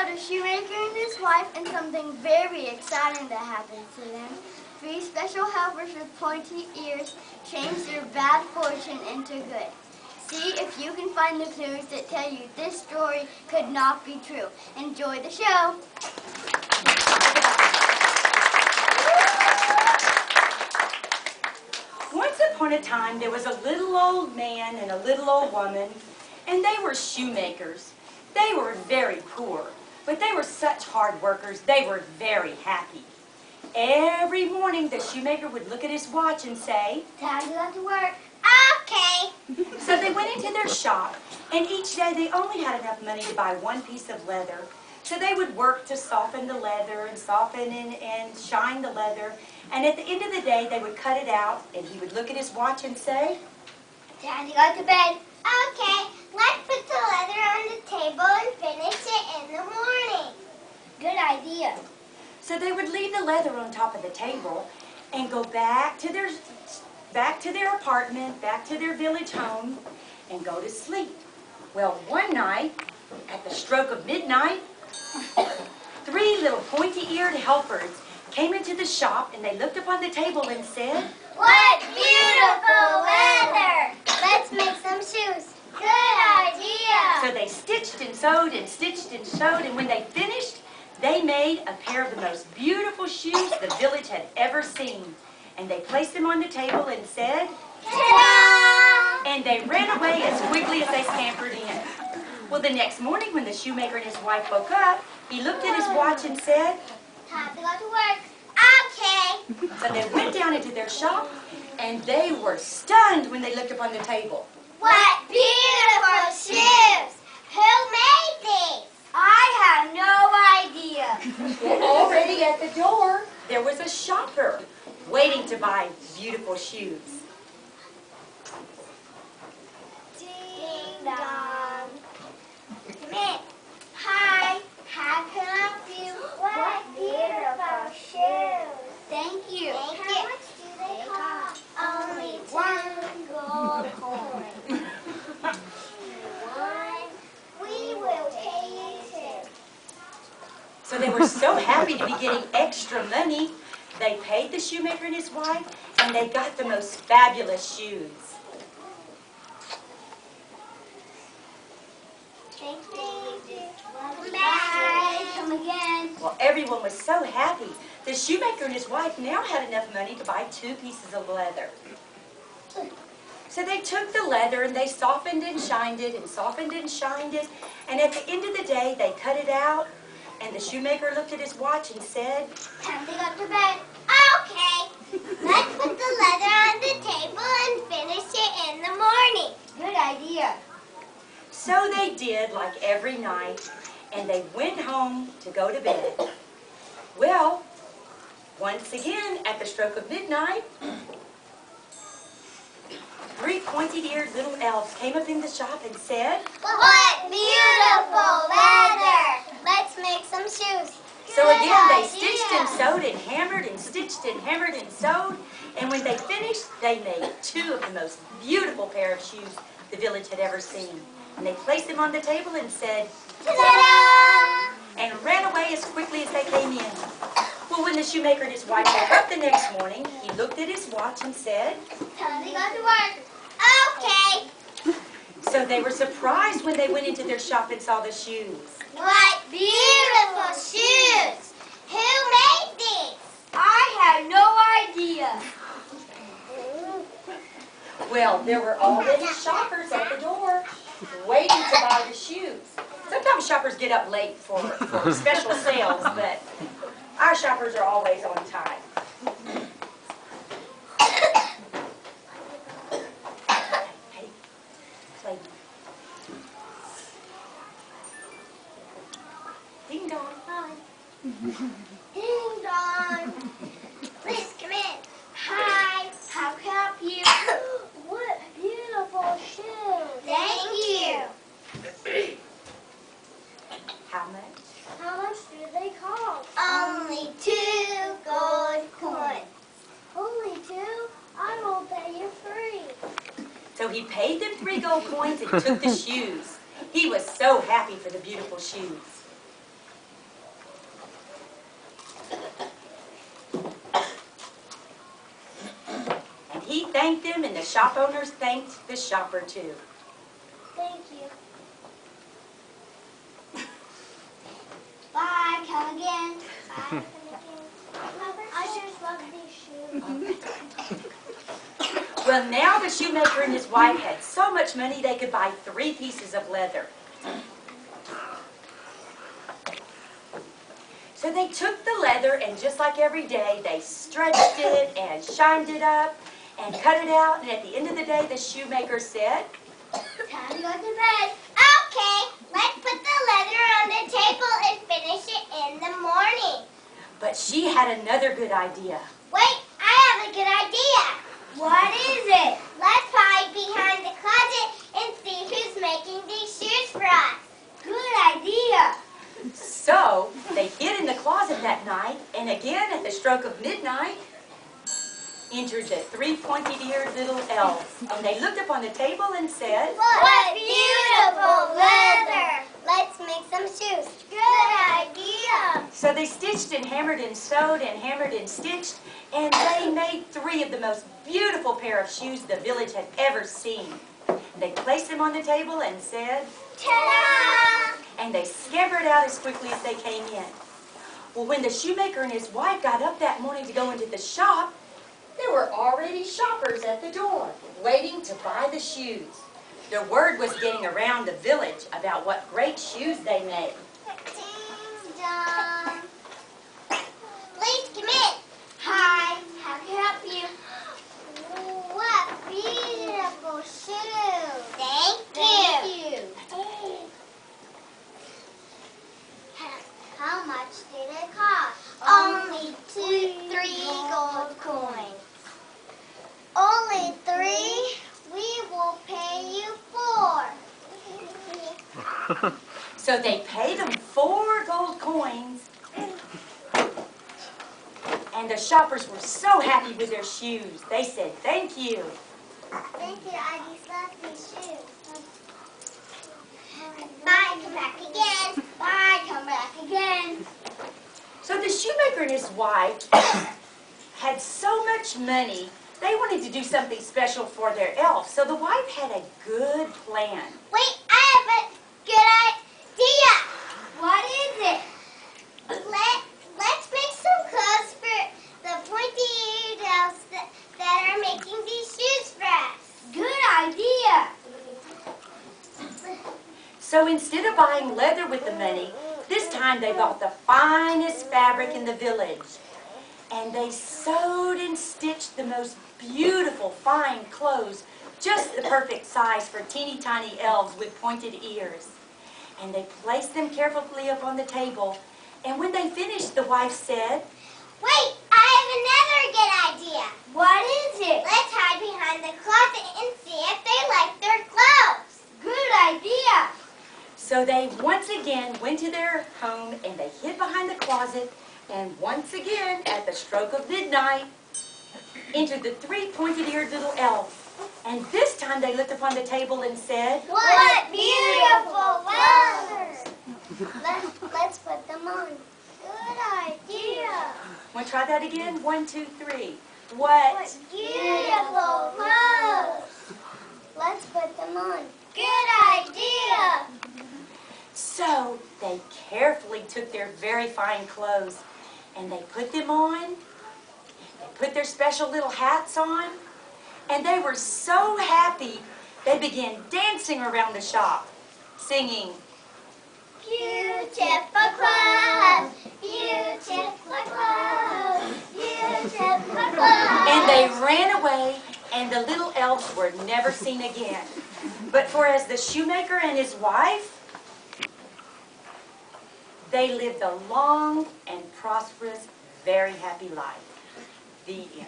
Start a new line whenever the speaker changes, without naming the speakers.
about a shoemaker and his wife and something very exciting that happens to them. 3 special helpers with pointy ears change their bad fortune into good. See if you can find the clues that tell you this story could not be true. Enjoy the show.
Once upon a time, there was a little old man and a little old woman, and they were shoemakers. They were very poor, but they were such hard workers, they were very happy. Every morning, the shoemaker would look at his watch and say,
"Time to go to work."
Okay.
So they went into their shop, and each day they only had enough money to buy 1 piece of leather. So they would work to soften the leather and soften and shine the leather. And at the end of the day, they would cut it out, and he would look at his watch and say,
"Time to go to bed."
Okay, let's put the leather on the table and finish it in the morning.
Good idea.
So they would leave the leather on top of the table and go back to their apartment, back to their village home, and go to sleep. Well, one night, at the stroke of midnight, 3 little pointy-eared helpers came into the shop, and they looked upon the table and said,
What beautiful leather! Let's make some shoes. Good idea!
So they stitched and sewed and stitched and sewed, and when they finished, they made a pair of the most beautiful shoes the village had ever seen. And they placed them on the table and said,
Ta-da!
And they ran away as quickly as they scampered in. Well, the next morning when the shoemaker and his wife woke up, he looked at his watch and said,
Time to go to work. Okay.
So they went down into their shop, and they were stunned when they looked upon the table.
What beautiful shoes! Who made these?
I have no idea.
Well, already at the door, there was a shopper waiting to buy beautiful shoes.
Ding dong. Come in. Hi. How can I help you? What beautiful shoes.
Thank you.
Thank you. How much do they cost? Only 1 gold coin. 1. We will pay you 2.
So they were so happy to be getting extra money. They paid the shoemaker and his wife, and they got the most fabulous shoes.
Thank you. Welcome back.
Come again.
Well, everyone was so happy. The shoemaker and his wife now had enough money to buy 2 pieces of leather. So they took the leather and they softened and shined it and softened and shined it. And at the end of the day, they cut it out. And the shoemaker looked at his watch and said,
Time to go to bed. Okay. Let's put the leather on the table and finish it in the morning.
Good idea.
So they did, like every night, and they went home to go to bed. Well, once again, at the stroke of midnight, 3 pointy-eared little elves came up in the shop and said,
What beautiful leather! Let's make some shoes.
So
Good
again, they
idea.
stitched and sewed and hammered and stitched and hammered and sewed. And when they finished, they made 2 of the most beautiful pair of shoes the village had ever seen. And they placed them on the table and said,
Ta-da!
and ran away as quickly as they came in. Well, when the shoemaker and his wife woke up the next morning, he looked at his watch and said,
Time to go to work. Okay.
so they were surprised when they went into their shop and saw the shoes.
What beautiful shoes! Who made these?
I have no idea.
Well, there were already shoppers at the door waiting to buy the shoes. Sometimes shoppers get up late for special sales, but our shoppers are always on time. Hey, play. Ding dong. Hi.
Ding dong. Please come in. Hi.
How can I help you?
What beautiful shoes. Thank you.
How much?
How much do they cost? Only 2 gold coins. Only 2? I will pay you 3.
So he paid them 3 gold coins and took the shoes. He was so happy for the beautiful shoes. thanked them, and the shop owners thanked the shopper too.
Thank you.
Bye, come again.
Bye. Come again. I just love these shoes.
Well, now the shoemaker and his wife had so much money they could buy 3 pieces of leather. So they took the leather, and just like every day, they stretched it and shined it up and cut it out. And at the end of the day, the shoemaker said,
Time to go to bed.
Okay, let's put the leather on the table and finish it in the morning.
but she had another good idea.
Wait, I have a good idea.
What is it?
Let's hide behind the closet and see who's making these shoes for us.
Good idea.
So they hid in the closet that night, and again at the stroke of midnight, entered the 3 pointy-eared little elves. And they looked up on the table and said,
What beautiful leather! Let's make some shoes. Good idea.
So they stitched and hammered and sewed and hammered and stitched, and they made 3 of the most beautiful pair of shoes the village had ever seen. They placed them on the table and said,
Ta-da!
and they scampered out as quickly as they came in. Well, when the shoemaker and his wife got up that morning to go into the shop, there were already shoppers at the door, waiting to buy the shoes. The word was getting around the village about what great shoes they made.
Ding dong. Please come in.
Hi, how can I help you?
What beautiful shoes. Thank you. How much did it cost? Only 3 gold coins. Only 3? We will pay you 4.
So they paid them 4 gold coins, and the shoppers were so happy with their shoes. They said, thank you.
Thank you, I just love these shoes. Bye, come back again.
Bye, come back again.
So the shoemaker and his wife had so much money, they wanted to do something special for their elf. So the wife had a good plan.
Wait, I have a good idea.
What is it?
Let's make some clothes for the pointy-eared elves that are making these shoes for us.
Good idea.
So instead of buying leather with the money, this time they bought the finest fabric in the village. And they sewed and stitched the most beautiful fine clothes, just the perfect size for teeny tiny elves with pointed ears. And they placed them carefully up on the table. And when they finished, the wife said,
Wait, I have another good idea.
What is it?
Let's hide behind the closet and see if they like their clothes.
Good idea.
so they once again went to their home and they hid behind the closet. And once again, at the stroke of midnight, entered the 3 pointed-eared little elves. And this time they looked upon the table and said,
What beautiful leathers! Let's put them on. Good idea.
Want to try that again? 1, 2, 3. What?
Beautiful clothes. Let's put them on. Good idea.
So they carefully took their very fine clothes and they put them on. They put their special little hats on. And they were so happy, they began dancing around the shop, singing,
Beautiful clothes. Beautiful clothes. Beautiful clothes.
and they ran away, and the little elves were never seen again. But for as the shoemaker and his wife, they lived a long and prosperous, very happy life. The end.